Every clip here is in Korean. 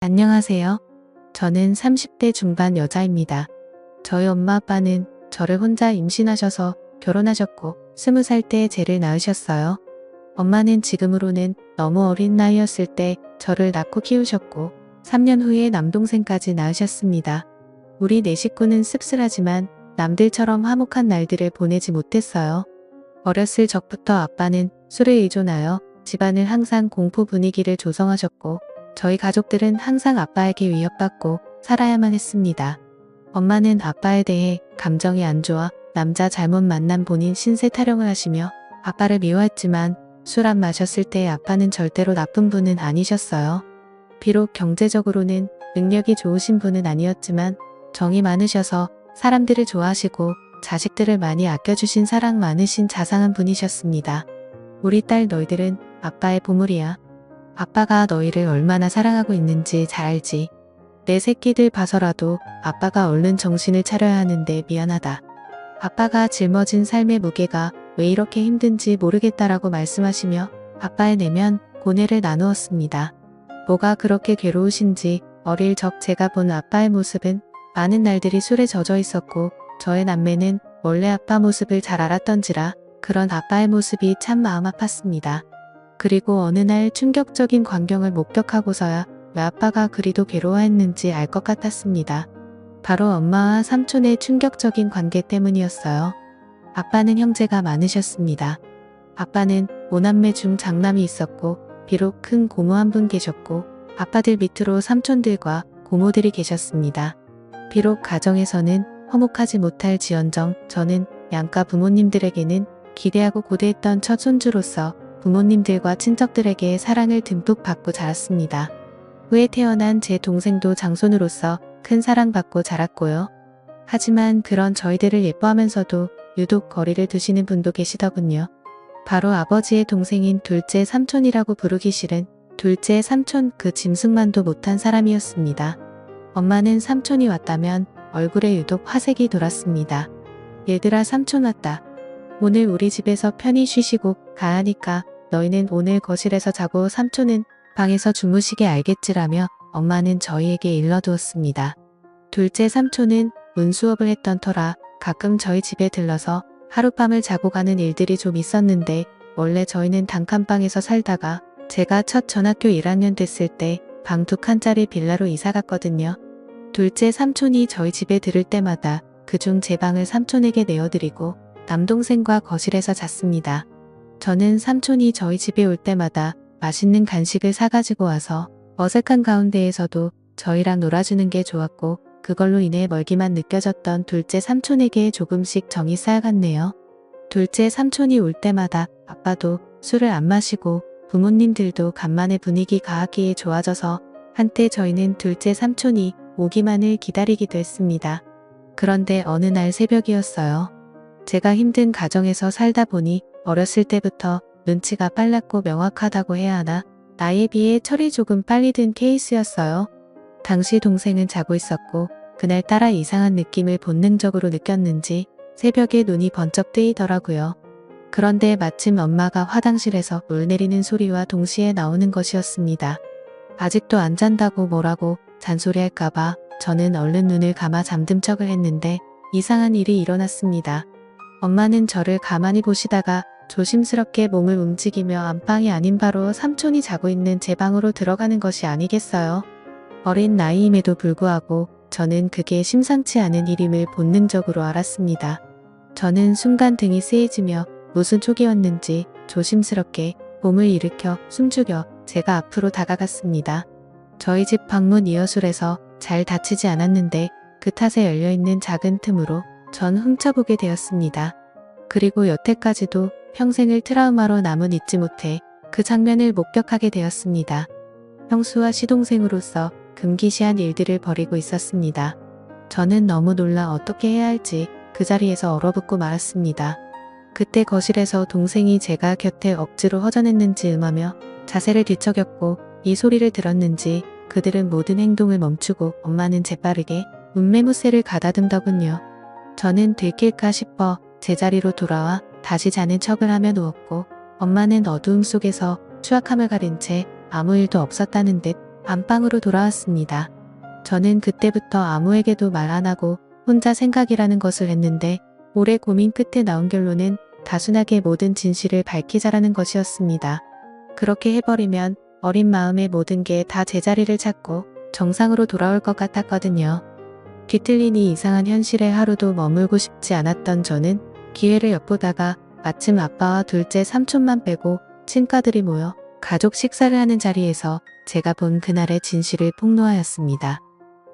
안녕하세요. 저는 30대 중반 여자입니다. 저희 엄마 아빠는 저를 혼자 임신하셔서 결혼하셨고 20살 때 쟤를 낳으셨어요. 엄마는 지금으로는 너무 어린 나이였을 때 저를 낳고 키우셨고 3년 후에 남동생까지 낳으셨습니다. 우리 네 식구는 씁쓸하지만 남들처럼 화목한 날들을 보내지 못했어요. 어렸을 적부터 아빠는 술에 의존하여 집안을 항상 공포 분위기를 조성하셨고 저희 가족들은 항상 아빠에게 위협받고 살아야만 했습니다. 엄마는 아빠에 대해 감정이 안 좋아 남자 잘못 만난 본인 신세 타령을 하시며 아빠를 미워했지만 술 안 마셨을 때 아빠는 절대로 나쁜 분은 아니셨어요. 비록 경제적으로는 능력이 좋으신 분은 아니었지만 정이 많으셔서 사람들을 좋아하시고 자식들을 많이 아껴주신 사랑 많으신 자상한 분이셨습니다. 우리 딸 너희들은 아빠의 보물이야. 아빠가 너희를 얼마나 사랑하고 있는지 잘 알지. 내 새끼들 봐서라도 아빠가 얼른 정신을 차려야 하는데 미안하다. 아빠가 짊어진 삶의 무게가 왜 이렇게 힘든지 모르겠다라고 말씀하시며 아빠의 내면 고뇌를 나누었습니다. 뭐가 그렇게 괴로우신지 어릴 적 제가 본 아빠의 모습은 많은 날들이 술에 젖어 있었고 저의 남매는 원래 아빠 모습을 잘 알았던지라 그런 아빠의 모습이 참 마음 아팠습니다. 그리고 어느 날 충격적인 광경을 목격하고서야 왜 아빠가 그리도 괴로워했는지 알 것 같았습니다. 바로 엄마와 삼촌의 충격적인 관계 때문이었어요. 아빠는 형제가 많으셨습니다. 아빠는 5남매 중 장남이 있었고 비록 큰 고모 한 분 계셨고 아빠들 밑으로 삼촌들과 고모들이 계셨습니다. 비록 가정에서는 화목하지 못할 지언정 저는 양가 부모님들에게는 기대하고 고대했던 첫 손주로서 부모님들과 친척들에게 사랑을 듬뿍 받고 자랐습니다. 후에 태어난 제 동생도 장손으로서 큰 사랑받고 자랐고요. 하지만 그런 저희들을 예뻐하면서도 유독 거리를 두시는 분도 계시더군요. 바로 아버지의 동생인 둘째 삼촌이라고 부르기 싫은 둘째 삼촌 그 짐승만도 못한 사람이었습니다. 엄마는 삼촌이 왔다면 얼굴에 유독 화색이 돌았습니다. 얘들아 삼촌 왔다. 오늘 우리 집에서 편히 쉬시고 가야하니까 너희는 오늘 거실에서 자고 삼촌은 방에서 주무시게 알겠지라며 엄마는 저희에게 일러두었습니다. 둘째 삼촌은 문수업을 했던 터라 가끔 저희 집에 들러서 하룻밤을 자고 가는 일들이 좀 있었는데 원래 저희는 단칸방에서 살다가 제가 첫 전학교 1학년 됐을 때 방 2칸짜리 빌라로 이사 갔거든요. 둘째 삼촌이 저희 집에 들을 때마다 그중 제 방을 삼촌에게 내어드리고 남동생과 거실에서 잤습니다. 저는 삼촌이 저희 집에 올 때마다 맛있는 간식을 사가지고 와서 어색한 가운데에서도 저희랑 놀아주는 게 좋았고 그걸로 인해 멀기만 느껴졌던 둘째 삼촌에게 조금씩 정이 쌓여갔네요. 둘째 삼촌이 올 때마다 아빠도 술을 안 마시고 부모님들도 간만에 분위기가 하기에 좋아져서 한때 저희는 둘째 삼촌이 오기만을 기다리기도 했습니다. 그런데 어느 날 새벽이었어요. 제가 힘든 가정에서 살다 보니 어렸을 때부터 눈치가 빨랐고 명확하다고 해야 하나 나이에 비해 철이 조금 빨리 든 케이스였어요. 당시 동생은 자고 있었고 그날따라 이상한 느낌을 본능적으로 느꼈는지 새벽에 눈이 번쩍 뜨이더라고요. 그런데 마침 엄마가 화장실에서 물 내리는 소리와 동시에 나오는 것이었습니다. 아직도 안 잔다고 뭐라고 잔소리할까봐 저는 얼른 눈을 감아 잠든 척을 했는데 이상한 일이 일어났습니다. 엄마는 저를 가만히 보시다가 조심스럽게 몸을 움직이며 안방이 아닌 바로 삼촌이 자고 있는 제 방으로 들어가는 것이 아니겠어요. 어린 나이임에도 불구하고 저는 그게 심상치 않은 일임을 본능적으로 알았습니다. 저는 순간 등이 쓰해지며 무슨 촉이었는지 조심스럽게 몸을 일으켜 숨죽여 제가 앞으로 다가갔습니다. 저희 집 방문 이어술에서 잘 닫히지 않았는데 그 탓에 열려있는 작은 틈으로 전 훔쳐보게 되었습니다. 그리고 여태까지도 평생을 트라우마로 남은 잊지 못해 그 장면을 목격하게 되었습니다. 형수와 시동생으로서 금기시한 일들을 벌이고 있었습니다. 저는 너무 놀라 어떻게 해야 할지 그 자리에서 얼어붙고 말았습니다. 그때 거실에서 동생이 제가 곁에 억지로 허전했는지 음하며 자세를 뒤척였고 이 소리를 들었는지 그들은 모든 행동을 멈추고 엄마는 재빠르게 문매무새를 가다듬더군요. 저는 들킬까 싶어 제자리로 돌아와 다시 자는 척을 하며 누웠고 엄마는 어두움 속에서 추악함을 가린 채 아무 일도 없었다는 듯 안방으로 돌아왔습니다. 저는 그때부터 아무에게도 말 안 하고 혼자 생각이라는 것을 했는데 오래 고민 끝에 나온 결론은 단순하게 모든 진실을 밝히자라는 것이었습니다. 그렇게 해버리면 어린 마음의 모든 게 다 제자리를 찾고 정상으로 돌아올 것 같았거든요. 뒤틀린 이 이상한 현실에 하루도 머물고 싶지 않았던 저는 기회를 엿보다가 마침 아빠와 둘째 삼촌만 빼고 친가들이 모여 가족 식사를 하는 자리에서 제가 본 그날의 진실을 폭로하였습니다.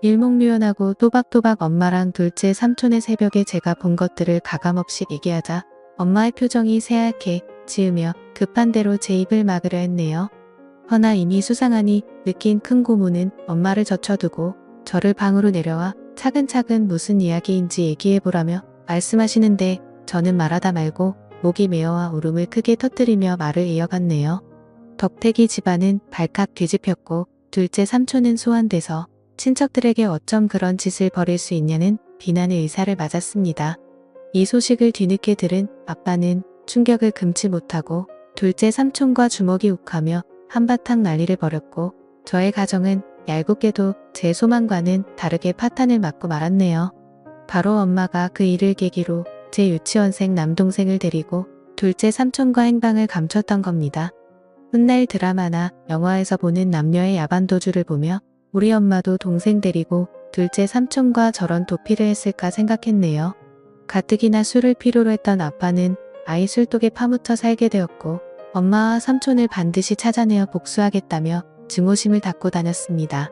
일목요연하고 또박또박 엄마랑 둘째 삼촌의 새벽에 제가 본 것들을 가감없이 얘기하자 엄마의 표정이 새하얗게 지으며 급한 대로 제 입을 막으려 했네요. 허나 이미 수상하니 느낀 큰 고모는 엄마를 젖혀두고 저를 방으로 내려와 차근차근 무슨 이야기인지 얘기해보라며 말씀하시는데 저는 말하다 말고 목이 메어와 울음을 크게 터뜨리며 말을 이어갔네요. 덕택이 집안은 발칵 뒤집혔고 둘째 삼촌은 소환돼서 친척들에게 어쩜 그런 짓을 벌일 수 있냐는 비난의 의사를 맞았습니다. 이 소식을 뒤늦게 들은 아빠는 충격을 금치 못하고 둘째 삼촌과 주먹이 욱하며 한바탕 난리를 벌였고 저의 가정은 얄궂게도 제 소망과는 다르게 파탄을 맞고 말았네요. 바로 엄마가 그 일을 계기로 제 유치원생 남동생을 데리고 둘째 삼촌과 행방을 감췄던 겁니다. 훗날 드라마나 영화에서 보는 남녀의 야반도주를 보며 우리 엄마도 동생 데리고 둘째 삼촌과 저런 도피를 했을까 생각했네요. 가뜩이나 술을 필요로 했던 아빠는 아이 술독에 파묻혀 살게 되었고 엄마와 삼촌을 반드시 찾아내어 복수하겠다며 증오심을 닦고 다녔습니다.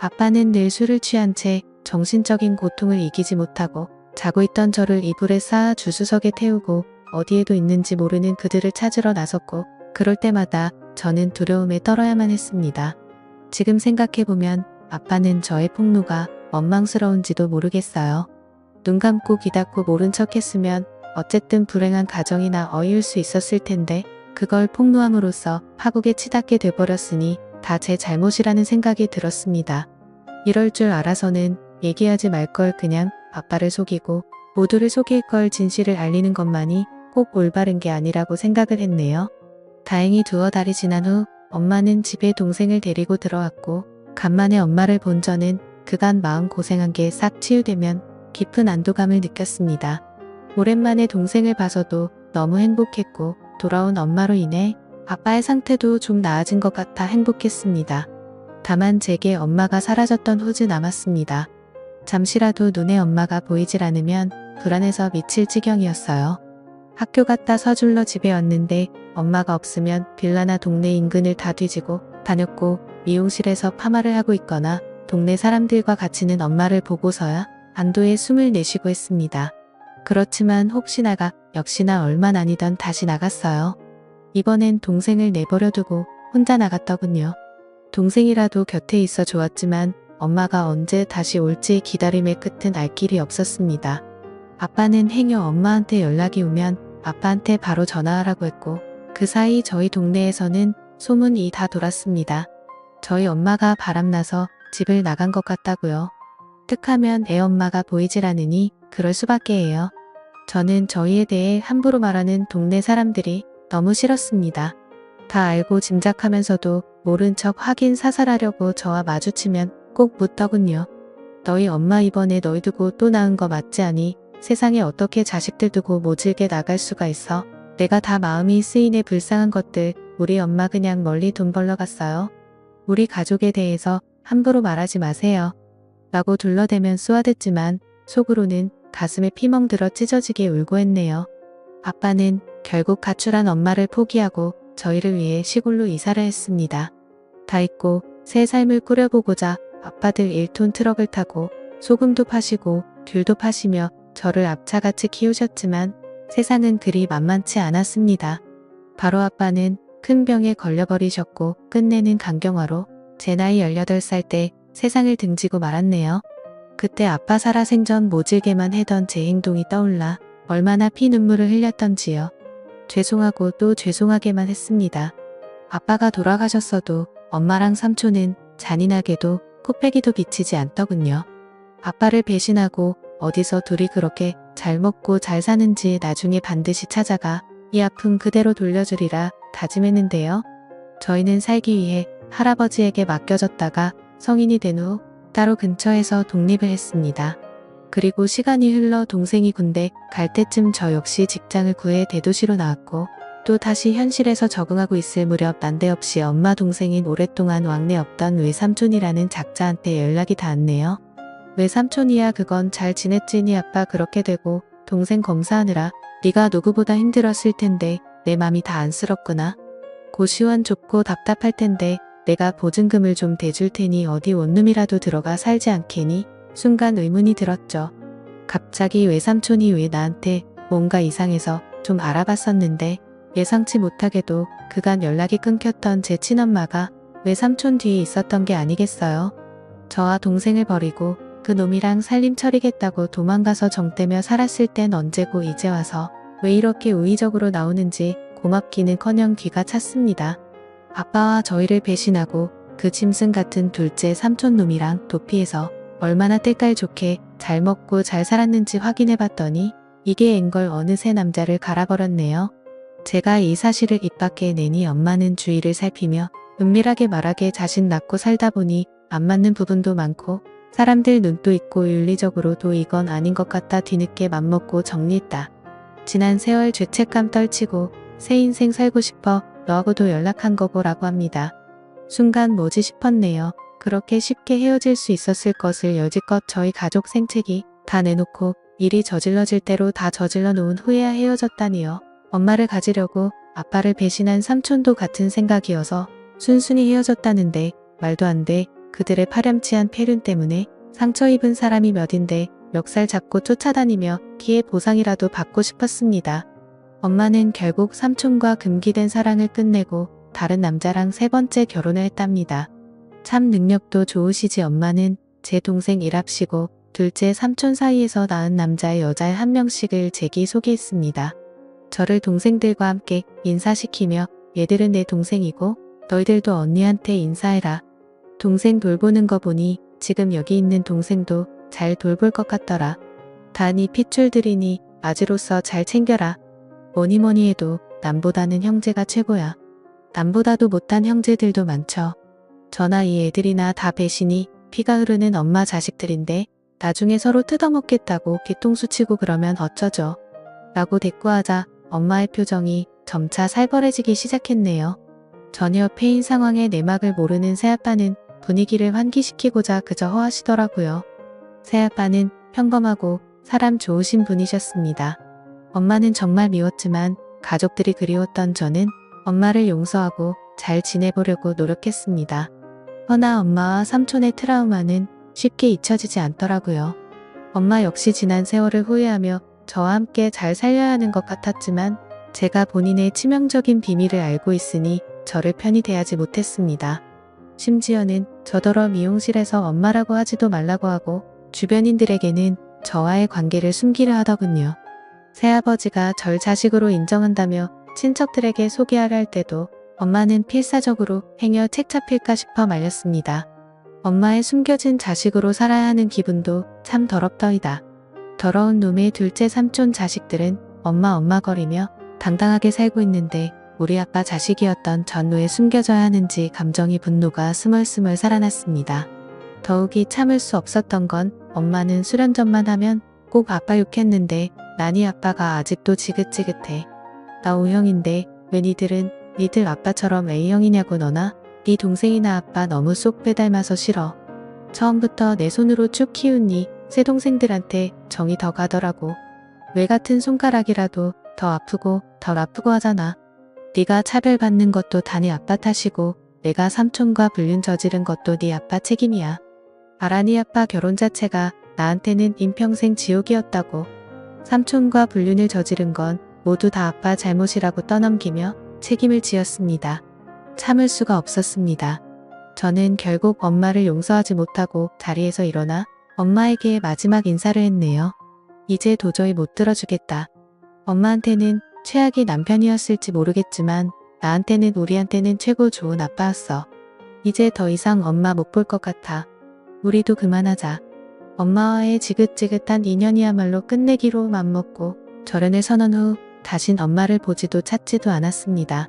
아빠는 늘 술을 취한 채 정신적인 고통을 이기지 못하고 자고 있던 저를 이불에 쌓아 주수석에 태우고 어디에도 있는지 모르는 그들을 찾으러 나섰고 그럴 때마다 저는 두려움에 떨어야만 했습니다. 지금 생각해보면 아빠는 저의 폭로가 원망스러운지도 모르겠어요. 눈 감고 귀 닫고 모른 척 했으면 어쨌든 불행한 가정이나 어이울 수 있었을 텐데 그걸 폭로함으로써 파국에 치닫게 돼버렸으니 다 제 잘못이라는 생각이 들었습니다. 이럴 줄 알아서는 얘기하지 말 걸 그냥 아빠를 속이고 모두를 속일 걸 진실을 알리는 것만이 꼭 올바른 게 아니라고 생각을 했네요. 다행히 두어 달이 지난 후 엄마는 집에 동생을 데리고 들어왔고 간만에 엄마를 본 저는 그간 마음 고생한 게 싹 치유되면 깊은 안도감을 느꼈습니다. 오랜만에 동생을 봐서도 너무 행복했고 돌아온 엄마로 인해 아빠의 상태도 좀 나아진 것 같아 행복했습니다. 다만 제게 엄마가 사라졌던 후는 남았습니다. 잠시라도 눈에 엄마가 보이질 않으면 불안해서 미칠 지경이었어요. 학교 갔다 서둘러 집에 왔는데 엄마가 없으면 빌라나 동네 인근을 다 뒤지고 다녔고 미용실에서 파마를 하고 있거나 동네 사람들과 같이는 엄마를 보고서야 안도의 숨을 내쉬고 했습니다. 그렇지만 혹시나가 역시나 얼마 아니던 다시 나갔어요. 이번엔 동생을 내버려두고 혼자 나갔더군요. 동생이라도 곁에 있어 좋았지만 엄마가 언제 다시 올지 기다림의 끝은 알 길이 없었습니다. 아빠는 행여 엄마한테 연락이 오면 아빠한테 바로 전화하라고 했고 그 사이 저희 동네에서는 소문이 다 돌았습니다. 저희 엄마가 바람나서 집을 나간 것 같다고요. 뜩하면 애엄마가 보이질 않으니 그럴 수밖에 해요. 저는 저희에 대해 함부로 말하는 동네 사람들이 너무 싫었습니다. 다 알고 짐작하면서도 모른 척 확인 사살하려고 저와 마주치면 꼭 묻더군요. 너희 엄마 이번에 너희 두고 또 낳은 거 맞지 않니? 세상에 어떻게 자식들 두고 모질게 나갈 수가 있어? 내가 다 마음이 쓰이네 불쌍한 것들. 우리 엄마 그냥 멀리 돈 벌러 갔어요. 우리 가족에 대해서 함부로 말하지 마세요. 라고 둘러대면 쏘아댔지만 속으로는 가슴에 피멍 들어 찢어지게 울고 했네요. 아빠는 결국 가출한 엄마를 포기하고 저희를 위해 시골로 이사를 했습니다. 다 잊고 새 삶을 꾸려보고자 아빠들 1톤 트럭을 타고 소금도 파시고 귤도 파시며 저를 앞차같이 키우셨지만 세상은 그리 만만치 않았습니다. 바로 아빠는 큰 병에 걸려버리셨고 끝내는 간경화로 제 나이 18살 때 세상을 등지고 말았네요. 그때 아빠 살아생전 모질게만 해던 제 행동이 떠올라 얼마나 피눈물을 흘렸던지요. 죄송하고 또 죄송하게만 했습니다. 아빠가 돌아가셨어도 엄마랑 삼촌은 잔인하게도 코빼기도 비치지 않더군요. 아빠를 배신하고 어디서 둘이 그렇게 잘 먹고 잘 사는지 나중에 반드시 찾아가 이 아픔 그대로 돌려주리라 다짐했는데요. 저희는 살기 위해 할아버지에게 맡겨졌다가 성인이 된 후 따로 근처에서 독립을 했습니다. 그리고 시간이 흘러 동생이 군대 갈 때쯤 저 역시 직장을 구해 대도시로 나왔고 또 다시 현실에서 적응하고 있을 무렵 난데없이 엄마 동생인 오랫동안 왕래 없던 외삼촌이라는 작자한테 연락이 닿았네요. 외삼촌이야 그건 잘 지냈지니 아빠 그렇게 되고 동생 검사하느라 네가 누구보다 힘들었을 텐데 내 맘이 다 안쓰럽구나. 고시원 좁고 답답할 텐데 내가 보증금을 좀 대줄 테니 어디 원룸이라도 들어가 살지 않겠니? 순간 의문이 들었죠. 갑자기 외삼촌이 왜 나한테 뭔가 이상해서 좀 알아봤었는데 예상치 못하게도 그간 연락이 끊겼던 제 친엄마가 외삼촌 뒤에 있었던 게 아니겠어요. 저와 동생을 버리고 그 놈이랑 살림 처리겠다고 도망가서 정떼며 살았을 땐 언제고 이제 와서 왜 이렇게 우의적으로 나오는지 고맙기는커녕 귀가 찼습니다. 아빠와 저희를 배신하고 그 짐승 같은 둘째 삼촌 놈이랑 도피해서 얼마나 때깔 좋게 잘 먹고 잘 살았는지 확인해봤더니 이게 앵걸 어느새 남자를 갈아버렸네요. 제가 이 사실을 입 밖에 내니 엄마는 주위를 살피며 은밀하게 말하게 자신 낳고 살다 보니 안 맞는 부분도 많고 사람들 눈도 있고 윤리적으로도 이건 아닌 것 같다 뒤늦게 맘먹고 정리했다. 지난 세월 죄책감 떨치고 새 인생 살고 싶어 너하고도 연락한 거고 라고 합니다. 순간 뭐지 싶었네요. 그렇게 쉽게 헤어질 수 있었을 것을 여지껏 저희 가족 생채기 다 내놓고 일이 저질러질 대로 다 저질러 놓은 후에야 헤어졌다니요. 엄마를 가지려고 아빠를 배신한 삼촌도 같은 생각이어서 순순히 헤어졌다는데 말도 안 돼. 그들의 파렴치한 폐륜 때문에 상처 입은 사람이 몇인데 멱살 잡고 쫓아다니며 기회 보상이라도 받고 싶었습니다. 엄마는 결국 삼촌과 금기된 사랑을 끝내고 다른 남자랑 세 번째 결혼을 했답니다. 참 능력도 좋으시지. 엄마는 제 동생 일합시고 둘째 삼촌 사이에서 낳은 남자의 여자의 한 명씩을 제기 소개했습니다. 저를 동생들과 함께 인사시키며 얘들은 내 동생이고 너희들도 언니한테 인사해라. 동생 돌보는 거 보니 지금 여기 있는 동생도 잘 돌볼 것 같더라. 단이 핏줄들이니 아지로서 잘 챙겨라. 뭐니뭐니 해도 남보다는 형제가 최고야. 남보다도 못한 형제들도 많죠. 저나 이 애들이나 다 배신이 피가 흐르는 엄마 자식들인데 나중에 서로 뜯어먹겠다고 뒤통수 치고 그러면 어쩌죠? 라고 대꾸하자 엄마의 표정이 점차 살벌해지기 시작했네요. 전혀 패인 상황에 내막을 모르는 새아빠는 분위기를 환기시키고자 그저 허하시더라고요. 새아빠는 평범하고 사람 좋으신 분이셨습니다. 엄마는 정말 미웠지만 가족들이 그리웠던 저는 엄마를 용서하고 잘 지내보려고 노력했습니다. 허나 엄마와 삼촌의 트라우마는 쉽게 잊혀지지 않더라고요. 엄마 역시 지난 세월을 후회하며 저와 함께 잘 살려야 하는 것 같았지만 제가 본인의 치명적인 비밀을 알고 있으니 저를 편히 대하지 못했습니다. 심지어는 저더러 미용실에서 엄마라고 하지도 말라고 하고 주변인들에게는 저와의 관계를 숨기려 하더군요. 새아버지가 절 자식으로 인정한다며 친척들에게 소개하려 할 때도 엄마는 필사적으로 행여 책 잡힐까 싶어 말렸습니다. 엄마의 숨겨진 자식으로 살아야 하는 기분도 참 더럽더이다. 더러운 놈의 둘째 삼촌 자식들은 엄마 거리며 당당하게 살고 있는데 우리 아빠 자식이었던 전 왜 숨겨져야 하는지 감정이 분노가 스멀스멀 살아났습니다. 더욱이 참을 수 없었던 건 엄마는 수련전만 하면 꼭 아빠 욕했는데 나니 아빠가 아직도 지긋지긋해. 나 O형인데 왜 니들 아빠처럼 A형이냐고. 너나 네 동생이나 아빠 너무 쏙 빼닮아서 싫어. 처음부터 내 손으로 쭉 키우니 새 동생들한테 정이 더 가더라고. 왜 같은 손가락이라도 더 아프고 덜 아프고 하잖아. 네가 차별받는 것도 다 네 아빠 탓이고 내가 삼촌과 불륜 저지른 것도 네 아빠 책임이야. 아라니 아빠 결혼 자체가 나한테는 인평생 지옥이었다고. 삼촌과 불륜을 저지른 건 모두 다 아빠 잘못이라고 떠넘기며 책임을 지었습니다. 참을 수가 없었습니다. 저는 결국 엄마를 용서하지 못하고 자리에서 일어나 엄마에게 마지막 인사를 했네요. 이제 도저히 못 들어주겠다. 엄마한테는 최악의 남편이었을지 모르겠지만 나한테는 우리한테는 최고 좋은 아빠였어. 이제 더 이상 엄마 못 볼 것 같아. 우리도 그만하자. 엄마와의 지긋지긋한 인연이야말로 끝내기로 맘먹고 결혼을 선언 후 다신 엄마를 보지도 찾지도 않았습니다.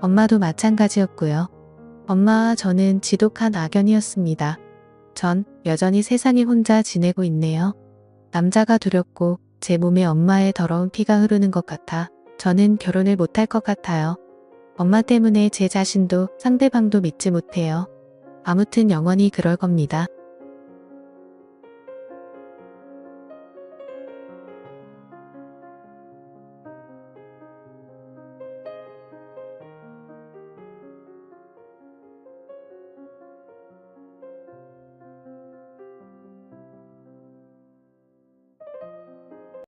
엄마도 마찬가지였고요. 엄마와 저는 지독한 악연이었습니다. 전 여전히 세상에 혼자 지내고 있네요. 남자가 두렵고 제 몸에 엄마의 더러운 피가 흐르는 것 같아 저는 결혼을 못할 것 같아요. 엄마 때문에 제 자신도 상대방도 믿지 못해요. 아무튼 영원히 그럴 겁니다.